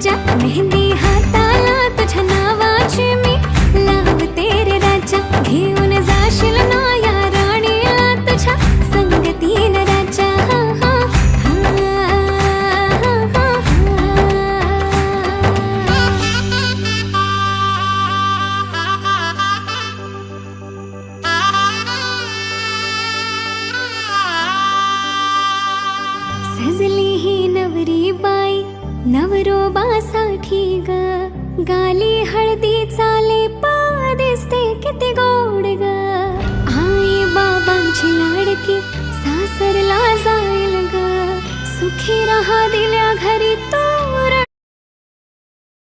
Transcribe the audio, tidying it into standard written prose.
राजा, मेहंदी हाताला तुझ्या नावाची मी लावते रे राजा. घेऊन जाशील ना या राणीला तुझ्या संगतीन राजा. सजली ही नवरी बाई नवरोबासाठी ग, गाली हळदी चाले पा दिसते किती गोड ग. आई बाबांची लाडकी सासरला जाईल ग, सुखी राहा दिल्या घरी तो